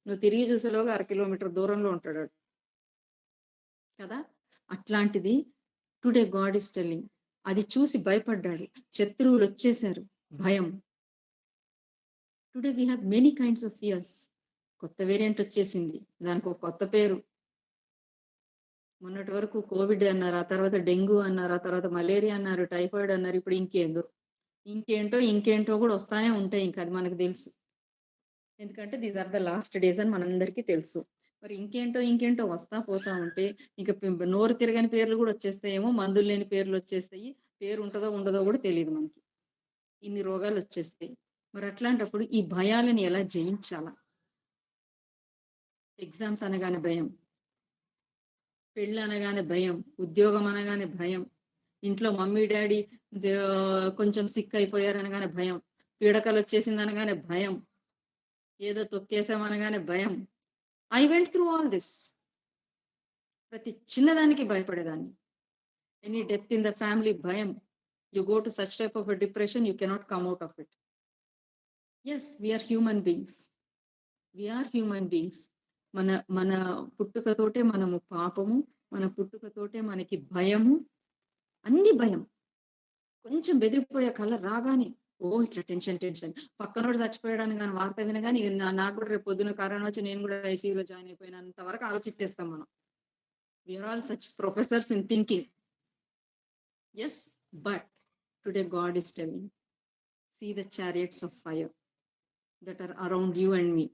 నువ్వు తిరిగి చూసేలోగా 1 కిలోమీటర్ దూరంలో ఉంటాడు కదా. అట్లాంటిది టుడే గాడ్ ఇస్ టెల్లింగ్. అది చూసి భయపడ్డాడు, శత్రువులు వచ్చేసారు, భయం. Today we have many kinds of fears. కొత్త వేరియంట్ వచ్చేసింది, దానికి ఒక కొత్త పేరు. మొన్నటి వరకు కోవిడ్ అన్నారు, ఆ తర్వాత డెంగ్యూ అన్నారు, ఆ తర్వాత మలేరియా అన్నారు, టైఫాయిడ్ అన్నారు, ఇప్పుడు ఇంకేంటో కూడా వస్తానే ఉంటాయి. ఇంకా అది మనకు తెలుసు, ఎందుకంటే these are the last days అని మనందరికీ తెలుసు. మరి ఇంకేంటో వస్తా పోతా ఉంటే ఇంకా నోరు తిరగని పేర్లు కూడా వచ్చేస్తాయేమో, మందులు లేని పేర్లు వచ్చేస్తాయి, పేరు ఉంటుందో ఉండదో కూడా తెలియదు మనకి. ఇన్ని రోగాలు వచ్చేస్తాయి. మరి అట్లాంటప్పుడు ఈ భయాలను ఎలా జయించాలా? ఎగ్జామ్స్ అనగానే భయం, పెళ్ళి అనగానే భయం, ఉద్యోగం అనగానే భయం, ఇంట్లో మమ్మీ డాడీ కొంచెం సిక్ అయిపోయారు అనగానే భయం, పీడకలు వచ్చేసింది అనగానే భయం, ఏదో తొక్కేసామనగానే భయం. I went through all this. ప్రతి చిన్నదానికి భయపడేదాన్ని. Any death in the family, భయం. You go to such type of a depression, you cannot come out of it. Yes, we are human beings. We are human beings. మన పుట్టుకతోటే మనము పాపము, మన పుట్టుకతోటే మనకి భయము, అన్ని భయం. కొంచెం బెదిరిపోయే కళ రాగానే ఇట్లా టెన్షన్ పక్కనోడు చచ్చిపోయాడని కానీ వార్త వినగానే నాకు కూడా రేపు పొద్దున కరోనా వచ్చి నేను కూడా ఐసీయూలో జాయిన్ అయిపోయినంత వరకు ఆలోచించేస్తాం మనం. We are all such professors in thinking. Yes, but today God is telling, see the chariots of fire that are around you and me.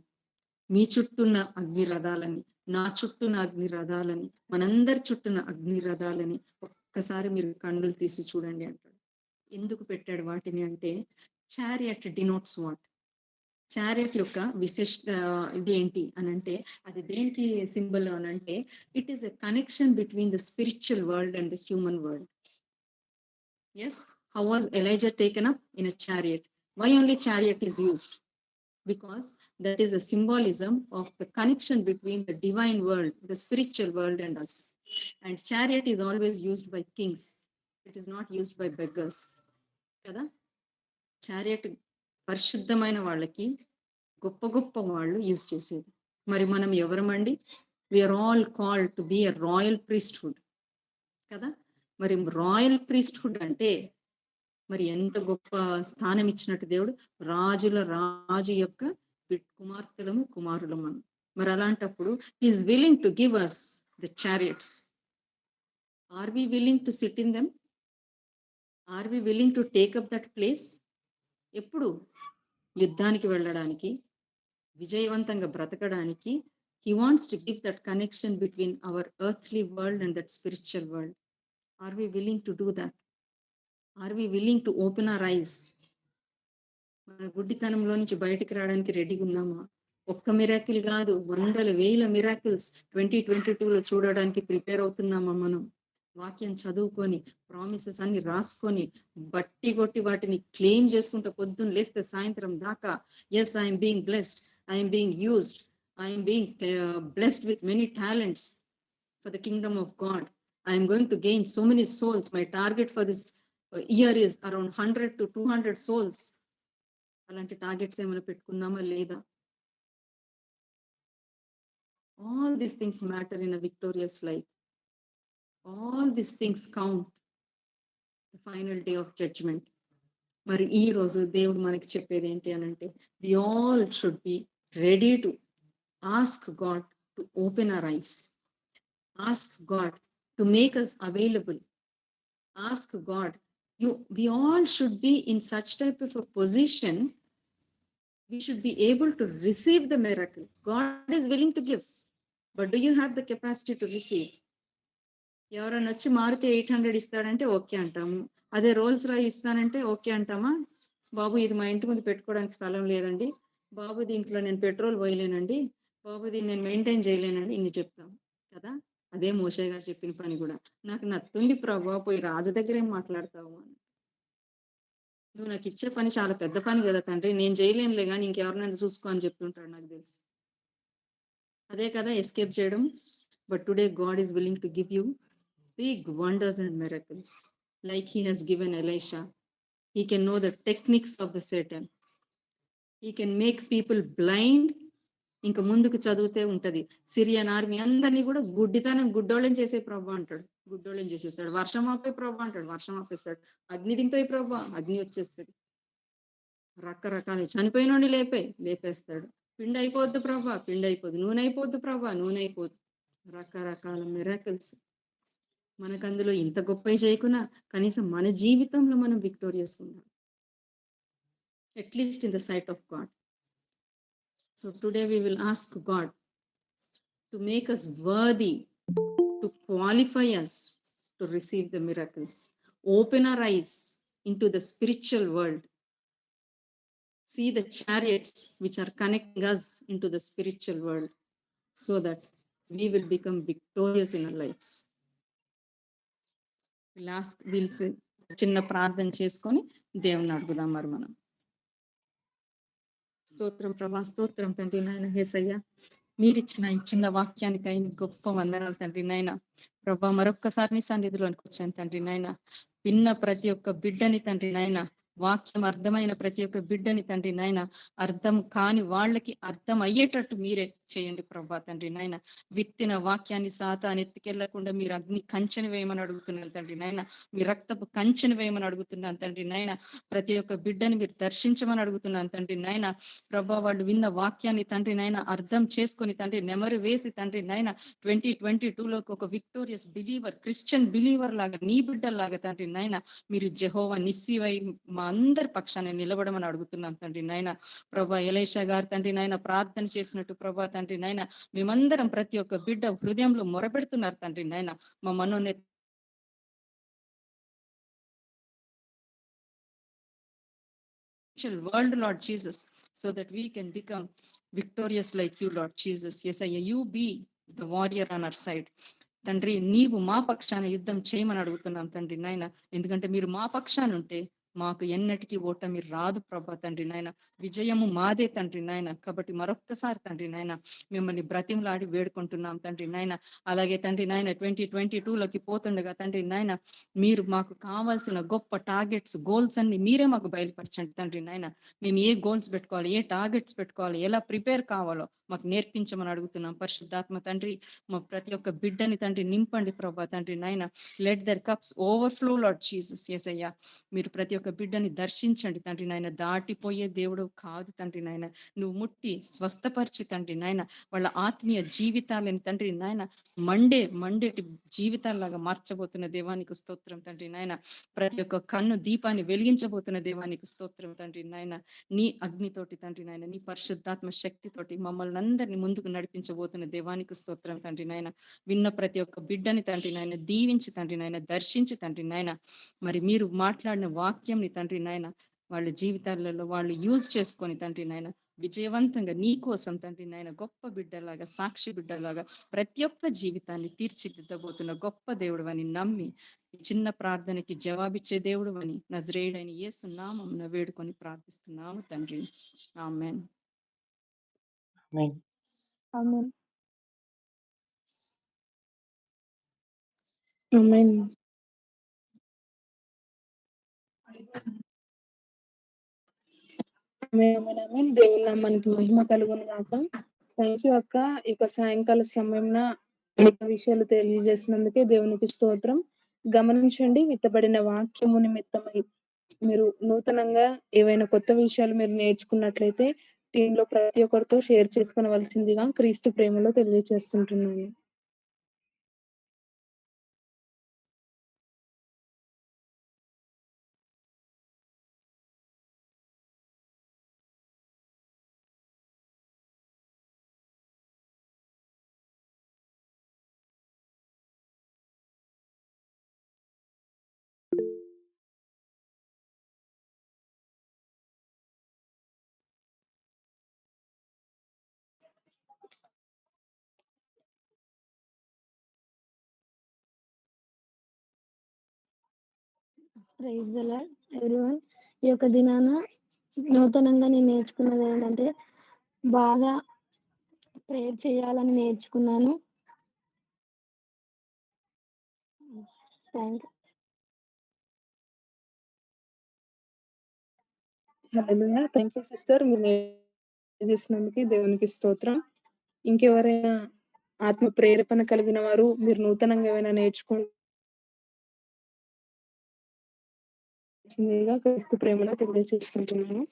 మీ చుట్టూన్న అగ్ని రథాలని, నా చుట్టూన్న అగ్ని రథాలని, మనందరి చుట్టూన్న అగ్ని రథాలని ఒక్కసారి మీరు కన్నులు తీసి చూడండి అంటాడు. ఎందుకు పెట్టాడు వాటిని అంటే, చారియట్ డినోట్స్ వాట్? చారియట్ యొక్క విశిష్ట ఇది ఏంటి అని అంటే, అది దేనికి సింబల్ అని అంటే, it is a connection between the spiritual world and the human world. Yes, how was Elijah taken up? In a chariot. Why only chariot is used? Because that is a symbolism of the connection between the divine world, the spiritual world and us. And chariot is always used by kings. It is not used by beggars. Kada? Chariot పరిశుద్ధమైన వాళ్ళకి, గొప్ప గొప్ప వాళ్ళు యూజ్ చేసేది. మరి మనం ఎవరమండి? We are all called to be a royal priesthood కదా. మరి రాయల్ ప్రీస్ట్హుడ్ అంటే మరి ఎంత గొప్ప స్థానం ఇచ్చినట్టు దేవుడు. రాజుల రాజు యొక్క కుమార్తెలము కుమారులము మనం. మరి అలాంటప్పుడు he's willing to give us the chariots. Are we willing to sit in them? Are we willing to take up that place? ఎప్పుడు? యుద్ధానికి వెళ్ళడానికి, విజయవంతంగా బ్రతకడానికి. He wants to give that connection between our earthly world and that spiritual world. Are we willing to do that? Are we willing to open our eyes? మన గుడ్డితనంలో నుంచి బయటికి రావడానికి రెడీగా ఉన్నామా? ఒక్క మిరాకిల్ కాదు, వందల వేల మిరాకిల్స్ 2022లో చూడడానికి ప్రిపేర్ అవుతున్నామా? మనం వాక్యం చదువుకొని, ప్రామిసెస్ అన్ని రాసుకొని, బట్టి కొట్టి వాటిని క్లెయిమ్ చేసుకుంటూ పొద్దున్న లేస్తే సాయంత్రం దాకా, yes, I'm being blessed, I'm being used, I'm being blessed with many talents for the kingdom of God. I'm going to gain so many souls. My target for this year is around 100 to 200 souls. అలాంటి టార్గెట్స్ ఏమైనా పెట్టుకున్నామా లేదా? All these things matter in a victorious life. All these things count the final day of judgment. మరి ఈ రోజు దేవుడు మనకి చెప్పేది ఏంటి అని అంటే, we all should be ready to ask God to open our eyes. Ask God to make us available. Ask God. We all should be in such type of a position. We should be able to receive the miracle. God is willing to give, but do you have the capacity to receive? ఎవరైనా వచ్చి మారుతి 800 ఇస్తాడంటే ఓకే అంటాము. అదే రోల్స్ రాయ్ ఇస్తానంటే ఓకే అంటామా? బాబు ఇది మా ఇంటి ముందు పెట్టుకోవడానికి స్థలం లేదండి, బాబు దీంట్లో నేను పెట్రోల్ పోయలేనండి, బాబు దీన్ని నేను మెయింటైన్ చేయలేనండి, ఇన్ని చెప్తాం కదా. అదే మోషే గారు చెప్పిన పని కూడా, నాకు నత్తుంది ప్రభా, పోయి రాజు దగ్గర ఏం మాట్లాడతావు అని. నువ్వు నాకు ఇచ్చే పని చాలా పెద్ద పని కదా తండ్రి, నేను చేయలేనులే కానీ ఇంకెవరినైనా చూసుకో అని చెప్తుంటాడు నాకు తెలుసు. అదే కదా ఎస్కేప్ చేయడం. But today God is willing to give you big wonders and miracles like he he's given Elisha. He can know the techniques of the Satan. He can make people blind. ఇంకా ముందుకు చదివితే ఉంటది, సిరియన్ ఆర్మీ అందరినీ కూడా గుడ్డోళ్ళని చేసే ప్రభు అంటాడు, గుడ్డోళ్ళని చేసేస్తాడు. వర్షం ఆపే ప్రభు అంటాడు, వర్షం ఆపేస్తాడు. అగ్ని దింపే ప్రభు, అగ్ని వచ్చేస్తుంది. రకరకాల చనిపోయినోడిని లేపేస్తాడు. పిండి అయిపోద్దు ప్రభా, పిండి అయిపోద్దు. నూనె అయిపోద్దు ప్రభా, నూనె అయిపోద్దు. రకరకాల మిరాకిల్స్. మనకు అందులో ఇంత గొప్ప చేయకున్నా కనీసం మన జీవితంలో మనం విక్టోరియస్ ఉన్నాం, at least in the sight of God. So today we will ask God to make us worthy, to qualify us to receive the miracles. Open our eyes into the spiritual world. See the chariots which are connecting us into the spiritual world so that we will become victorious in our lives. We'll say చిన్న ప్రార్థన చేసుకొని దేవుని అడుగుదాం. మరి మనం స్తోత్రం ప్రభా, స్తోత్రం తండ్రి నాయన. యేసయ్య, మీరిచ్చిన ఈ చిన్న వాక్యానికై గొప్ప వందనాలు తండ్రి నాయన. ప్రభా, మరొక్కసారి నీ సన్నిధిలోనికి వచ్చాను తండ్రి నాయన. విన్న ప్రతి ఒక్క బిడ్డని తండ్రి నాయన, వాక్యం అర్థమైన ప్రతి ఒక్క బిడ్డని తండ్రి నాయన, అర్థం కాని వాళ్ళకి అర్థం అయ్యేటట్టు మీరే చేయండి ప్రభా తండ్రి నాయన. విత్తిన వాక్యాన్ని సాతాను ఎత్తుకెళ్లకుండా మీరు అగ్ని కంచెను వేయమని అడుగుతున్నాను తండ్రి నాయన. మీ రక్తపు కంచెను వేయమని అడుగుతున్నాను తండ్రి నాయన. ప్రతి ఒక్క బిడ్డని మీరు దర్శించమని అడుగుతున్నాను తండ్రి నాయన. ప్రభా వాళ్ళు విన్న వాక్యాన్ని తండ్రి నాయన అర్థం చేసుకొని తండ్రి నెమరు వేసి తండ్రి నాయన 2022లోకి ఒక విక్టోరియస్ బిలీవర్, క్రిస్టియన్ బిలీవర్ లాగా, నీ బిడ్డల్లాగా తండ్రి నాయన మీరు జెహోవా నిస్సివై మా అందరి పక్షాన్ని నిలబడమని అడుగుతున్నాం తండ్రి నాయన. ప్రభా ఎలీషా గారు తండ్రి నాయన ప్రార్థన చేసినట్టు ప్రభా తండ్రి నాయన మేమందరం ప్రతి ఒక్క బిడ్డ హృదయంలో మొరపెడుతున్నారు తండ్రి నాయన. మా మనోన్నత world, Lord Jesus, so that we can become victorious like you, Lord Jesus. Yes, you be the warrior on our side. తండ్రి నీవు మా పక్షాన యుద్ధం చేయమని అడుగుతున్నాం తండ్రి నాయన. ఎందుకంటే మీరు మా పక్షాన ఉంటే మాకు ఎన్నటికీ ఓటమి రాదు ప్రభా తండ్రి నాయన. విజయము మాదే తండ్రి నాయన. కాబట్టి మరొక్కసారి తండ్రి నాయన మిమ్మల్ని బ్రతిమలాడి వేడుకుంటున్నాం తండ్రి నాయన. అలాగే తండ్రి నాయన 2022లోకి పోతుండగా తండ్రి నాయన మీరు మాకు కావాల్సిన గొప్ప టార్గెట్స్, గోల్స్ అన్ని మీరే మాకు బయలుపరచండి తండ్రి నాయన. మేము ఏ గోల్స్ పెట్టుకోవాలి, ఏ టార్గెట్స్ పెట్టుకోవాలి, ఎలా ప్రిపేర్ కావాలో మాకు నేర్పించమని అడుగుతున్నాం పరిశుద్ధాత్మ తండ్రి. మా ప్రతి ఒక్క బిడ్డని తండ్రి నింపండి ప్రభా తండ్రి నాయన. Let their cups overflow Lord Jesus. యేసయ్యా మీరు ప్రతి ఒక్క బిడ్డని దర్శించండి తండ్రి నాయన. దాటిపోయే దేవుడు కాదు తండ్రి నాయన. నువ్వు ముట్టి స్వస్థపరిచి తండ్రి నాయన వాళ్ళ ఆత్మీయ జీవితాలని తండ్రి నాయన మండేటి జీవితాల్లాగా మార్చబోతున్న దేవానికి స్తోత్రం తండ్రి నాయన. ప్రతి ఒక్క కన్ను దీపాన్ని వెలిగించబోతున్న దేవానికి స్తోత్రం తండ్రి నాయన. నీ అగ్నితోటి తండ్రి నాయన, నీ పరిశుద్ధాత్మ శక్తితోటి మమ్మల్ని అందరినీ ముందుకు నడిపించబోతున్న దేవానికి స్తోత్రం తండ్రి నాయన. విన్న ప్రతి ఒక్క బిడ్డని తండ్రి నాయన దీవించి తండ్రి నాయన, దర్శించి తండ్రి నాయన మరి మీరు మాట్లాడిన వాక్యంని తండ్రి నాయన వాళ్ళ జీవితాలలో వాళ్ళు యూజ్ చేసుకొని తండ్రి నాయన విజయవంతంగా నీ కోసం తండ్రి నాయన గొప్ప బిడ్డలాగా, సాక్షి బిడ్డలాగా ప్రతి ఒక్క జీవితాన్ని తీర్చిదిద్దబోతున్న గొప్ప దేవుడు అని నమ్మి ఈ చిన్న ప్రార్థనకి జవాబిచ్చే దేవుడు అని నజరేయుడైన యేసు నామమున వేడుకొని ప్రార్థిస్తున్నాము తండ్రి. ఆమేన్. ఆమేన్. ఆమేన్. ఆమేన్. దేవుని నామానికి మహిమ కలుగును గాక. థ్యాంక్ యూ అక్క. ఇక సాయంకాల సమయంన అనేక విషయాలు తెలియజేసినందుకే దేవునికి స్తోత్రం. గమనించండి, విత్తబడిన వాక్యము నిమిత్తమై మీరు నూతనంగా ఏవైనా కొత్త విషయాలు మీరు నేర్చుకున్నట్లయితే టీంలో ప్రతి ఒక్కరితో షేర్ చేసుకోవలసిందిగా క్రీస్తు ప్రేమలో తెలియజేస్తుంటున్నాను. Praise the Lord everyone. ఈ యొక్క దినాన నూతనంగా నేను నేర్చుకున్నది ఏంటంటే బాగా ప్రేయర్ చేయాలని నేర్చుకున్నాను. Thank hallelujah. Thank you sister. మీరు చేసినందుకు దేవునికి స్తోత్రం. ఇంకెవరైనా ఆత్మ ప్రేరేపణ కలిగిన వారు మీరు నూతనంగా ఏమైనా నేర్చుకోవాల్సిందిగా క్రీస్తు ప్రేమలో తెలియజేస్తుంటున్నాను.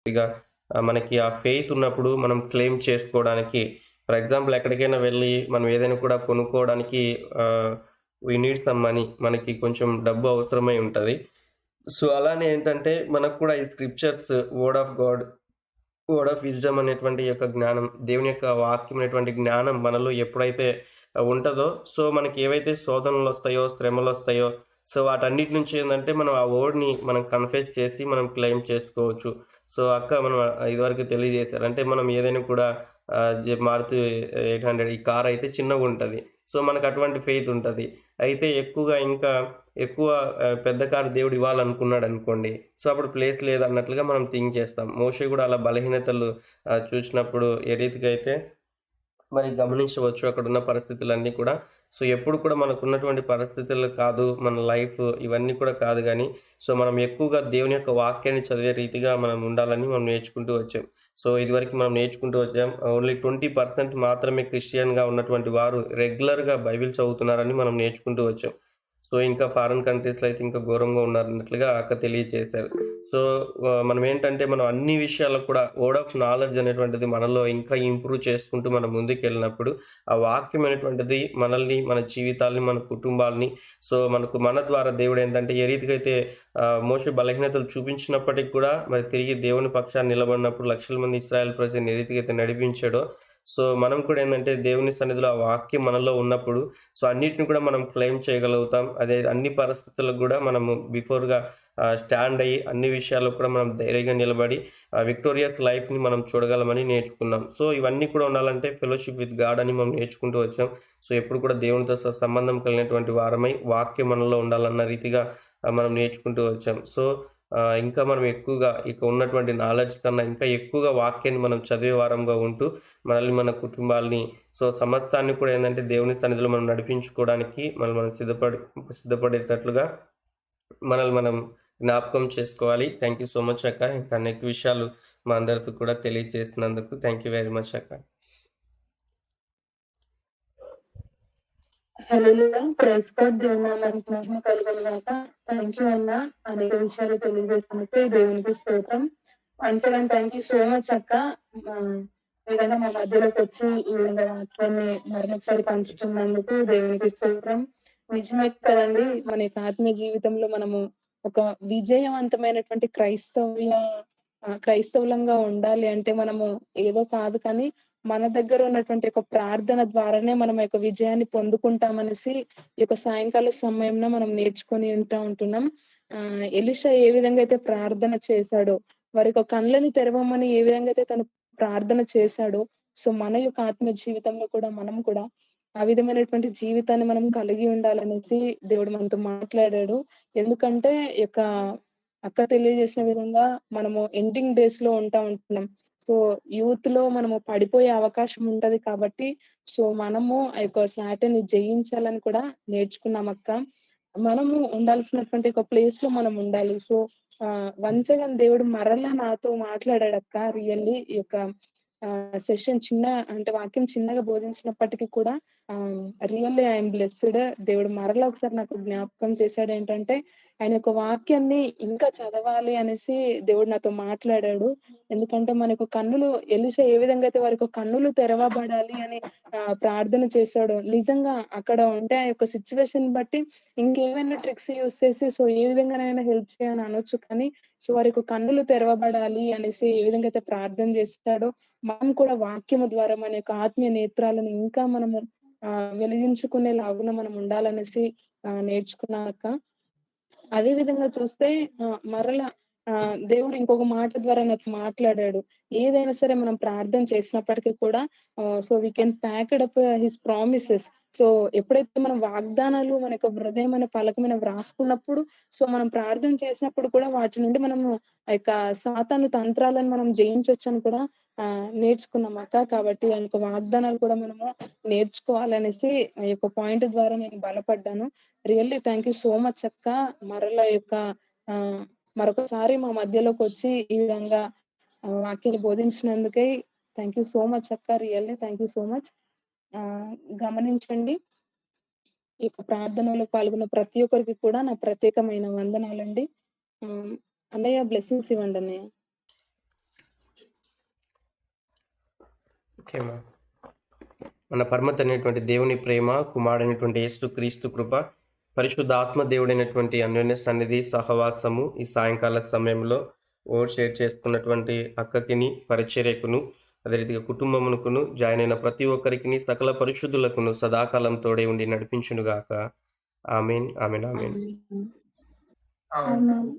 ఇక మనకి ఆ ఫెయిత్ ఉన్నప్పుడు మనం క్లెయిమ్ చేసుకోవడానికి, ఫర్ ఎగ్జాంపుల్ ఎక్కడికైనా వెళ్ళి మనం ఏదైనా కూడా కొనుక్కోవడానికి వీ నీడ్ సమ్ మనీ, మనకి కొంచెం డబ్బు అవసరమై ఉంటుంది. సో అలానే ఏంటంటే మనకు కూడా ఈ scriptures, word of God word of wisdom అనేటువంటి యొక్క జ్ఞానం, దేవుని యొక్క వాక్యం అనేటువంటి జ్ఞానం మనలో ఎప్పుడైతే ఉంటదో, సో మనకి ఏవైతే శోధనలొస్తాయో, శ్రమలొస్తాయో, సో వాటన్నిటి నుంచి ఏందంటే మనం ఆ వర్డ్‌ని మనం కన్ఫెస్ చేసి మనం క్లెయిమ్ చేసుకోవచ్చు. సో అక్క మనం ఇదివరకు తెలియజేశారు. అంటే మనం ఏదైనా కూడా మారుతి 800 ఈ కార్ అయితే చిన్నగుంటది. సో మనకు అటువంటి ఫెయిత్ ఉంటది. అయితే ఇంకా ఎక్కువ పెద్ద కారు దేవుడు ఇవ్వాలనుకున్నాడనుకోండి, సో అప్పుడు ప్లేస్ లేదన్నట్లుగా మనం థింక్ చేస్తాం. మోషే కూడా అలా బలహీనతలు చూసినప్పుడు ఏ రీతిగా అయితే మరి గమనించవచ్చు అక్కడున్న పరిస్థితులన్నీ కూడా. సో ఎప్పుడు కూడా మనకున్నటువంటి పరిస్థితులు కాదు, మన లైఫ్ ఇవన్నీ కూడా కాదు గానీ, సో మనం ఎక్కువగా దేవుని యొక్క వాక్యాన్ని చదివే రీతిగా మనం ఉండాలని మనం నేర్చుకుంటూ వచ్చాం. సో ఇదివరకు మనం నేర్చుకుంటూ వచ్చాం. ఓన్లీ 20% మాత్రమే క్రిస్టియన్‌గా ఉన్నటువంటి వారు రెగ్యులర్‌గా బైబిల్ చదువుతున్నారని మనం నేర్చుకుంటూ వచ్చాం. సో ఇంకా ఫారిన్ కంట్రీస్‌లో అయితే ఇంకా ఘోరంగా ఉన్నారన్నట్లుగా అక్క తెలియచేశారు. సో మనమేంటంటే మనం అన్ని విషయాల్లో కూడా వర్డ్ ఆఫ్ నాలెడ్జ్ అనేటువంటిది మనలో ఇంకా ఇంప్రూవ్ చేసుకుంటూ మనం ముందుకెళ్ళినప్పుడు, ఆ వాక్యం అనేటువంటిది మనల్ని, మన జీవితాల్ని, మన కుటుంబాల్ని, సో మన ద్వారా దేవుడేంటంటే ఏ రీతిగా అయితే మోషే బలహీనతలు చూపించినప్పటికి కూడా మరి తిరిగి దేవుని పక్షాన నిలబడినప్పుడు లక్షల మంది ఇశ్రాయేల్ ప్రజలను ఏ రీతిగా అయితే నడిపించాడో, సో మనం కూడా ఏందంటే దేవుని సన్నిధిలో ఆ వాక్యం మనలో ఉన్నప్పుడు, సో అన్నిటిని కూడా మనం క్లెయిమ్ చేయగలుగుతాం. అదే అన్ని పరిస్థితులకు గూడా మనము బిఫోర్‌గా స్టాండ్ అయ్యి అన్ని విషయాల్లో కూడా మనం ధైర్యంగా నిలబడి విక్టోరియస్ లైఫ్‌ని మనం చూడగలమని నేర్చుకున్నాం. సో ఇవన్నీ కూడా ఉండాలంటే ఫెలోషిప్ విత్ గాడ్ అని మనం నేర్చుకుంటూ వచ్చాం. సో ఎప్పుడు కూడా దేవునితో సంబంధం కలిగినటువంటి వారమై వాక్యం మనలో ఉండాలన్న రీతిగా మనం నేర్చుకుంటూ వచ్చాం. సో ఇంకా మనం ఎక్కువగా ఇక ఉన్నటువంటి నాలెడ్జ్ కన్నా ఇంకా ఎక్కువగా వాక్యాన్ని మనం చదివే వారంగా ఉంటూ మనల్ని, మన కుటుంబాల్ని, సో సమస్తాన్ని కూడా ఏందంటే దేవుని సన్నిధిలో మనం నడిపించుకోవడానికి మనం సిద్ధపడేటట్లుగా మనల్ని మనం జ్ఞాపకం చేసుకోవాలి. థ్యాంక్ యూ సో మచ్ అక్క. ఇంకా అనేక విషయాలు మా అందరితో కూడా తెలియజేసినందుకు థ్యాంక్ యూ వెరీ మచ్ అక్క. హల్లెలూయా. Praise God. దేవుని నామానికి మహిమ కలుగును గాక. థాంక్యూ అన్న. అనేక విషయాలు తెలియజేసినందుకు దేవునికి స్తోత్రం. Once again thank you so much అక్క. ఈ విధంగా మా మధ్యలోకొచ్చి ఈ విధంగా వాక్యాన్ని మరొకసారి పంచుతున్నందుకు దేవునికి స్తోత్రం. నిజమే కదండీ! మన యొక్క ఆత్మీయ జీవితంలో మనము ఒక విజయవంతమైనటువంటి క్రైస్తవులంగా ఉండాలి అంటే మనము ఏదో కాదు కానీ మన దగ్గర ఉన్నటువంటి ఒక ప్రార్థన ద్వారానే మనం యొక్క విజయాన్ని పొందుకుంటామనేసి ఈ యొక్క సాయంకాల సమయంలో మనం నేర్చుకొని ఉంటున్నాం. ఎలీషా ఏ విధంగా అయితే ప్రార్థన చేశాడో, వారి యొక్క కళ్ళని తెరవమని ఏ విధంగా అయితే తను ప్రార్థన చేశాడో, సో మన యొక్క ఆత్మ జీవితంలో కూడా మనం కూడా ఆ విధమైనటువంటి జీవితాన్ని మనం కలిగి ఉండాలనేసి దేవుడు మనతో మాట్లాడాడు. ఎందుకంటే ఈ యొక్క అక్క తెలియజేసిన విధంగా మనము ఎండింగ్ డేస్‌లో ఉంటున్నాం. సో యూత్‌లో మనము పడిపోయే అవకాశం ఉంటది కాబట్టి, సో మనము ఆ యొక్క సాటాన్ని జయించాలని కూడా నేర్చుకున్నాం అక్క. మనము ఉండాల్సినటువంటి ఒక ప్లేస్‌లో మనం ఉండాలి. సో వన్స్ అగైన్ దేవుడు మరలా నాతో మాట్లాడాడక్క. రియల్లీ ఈ యొక్క సెషన్ అంటే వాక్యం చిన్నగా బోధించినప్పటికీ కూడా రియల్లీ ఐ యామ్ బ్లెస్డ్. దేవుడు మరలా ఒకసారి నాకు జ్ఞాపకం చేశాడేంటంటే, ఆయన యొక్క వాక్యాన్ని ఇంకా చదవాలి అనేసి దేవుడు నాతో మాట్లాడాడు. ఎందుకంటే మనకు కన్నులు ఎలీషా ఏ విధంగా అయితే వారికి కన్నులు తెరవబడాలి అని ప్రార్థన చేశాడో, నిజంగా అక్కడ ఉంటే ఆ యొక్క సిట్యుయేషన్ బట్టి ఇంకేమైనా ట్రిక్స్ యూజ్ చేసి సో ఏ విధంగానైనా హెల్ప్ చేయని అనొచ్చు కానీ, సో వారికి కన్నులు తెరవబడాలి అనేసి ఏ విధంగా అయితే ప్రార్థన చేస్తాడో, మనం కూడా వాక్యము ద్వారా మన యొక్క ఆత్మీయ నేత్రాలను ఇంకా మనము వెలిగించుకునేలాగున మనం ఉండాలనేసి నేర్చుకున్నానక్క. అదే విధంగా చూస్తే మరలా దేవుడు ఇంకొక మాట ద్వారా నాతో మాట్లాడాడు. ఏదైనా సరే మనం ప్రార్థన చేసినప్పటికీ కూడా so we can packed up his promises. So ఎప్పుడైతే మనం వాగ్దానాలు మన యొక్క హృదయం అనే పలక మీద వ్రాసుకున్నప్పుడు, సో మనం ప్రార్థన చేసినప్పుడు కూడా వాటి నుండి మనము ఆ యొక్క సాతాను తంత్రాలను మనం జయించొచ్చని కూడా నేర్చుకున్నాం అక్క. కాబట్టి ఆ యొక్క వాగ్దానాలు కూడా మనము నేర్చుకోవాలనేసి ఆ యొక్క పాయింట్ ద్వారా నేను బలపడ్డాను. Really thank you so much అక్క. మరలా యొక్క మరొకసారి మా మధ్యలోకొచ్చి ఈ విధంగా వాక్యాన్ని బోధించినందుకై థ్యాంక్ యూ సో మచ్ అక్క. Really thank you so much. గమనించండి. ఈ యొక్క ప్రార్థనలో పాల్గొన్న ప్రతి ఒక్కరికి కూడా నా ప్రత్యేకమైన వందనాలండి. అన్నయ్య బ్లెస్సింగ్స్ ఇవ్వండి అన్నయ్య. ఓకే మా. మన పరమ తండ్రి దేవుని ప్రేమ, కుమారుడైనటువంటి యేసుక్రీస్తు కృప, పరిశుద్ధ ఆత్మ దేవుడైనటువంటి అన్యోన్య సన్నిధి సహవాసము ఈ సాయంకాల సమయంలో ఓట్ షేర్ చేసుకున్నటువంటి అక్కకిని, పరిచర్యకును, అదే రీతిగా కుటుంబమునకును, జాయిన్ అయిన ప్రతి ఒక్కరికిని, సకల పరిశుద్ధులకును సదాకాలం తోడే ఉండి నడిపించునుగాక. ఆమేన్. ఆమేన్. ఆమేన్. ఆమేన్. ఆమేన్.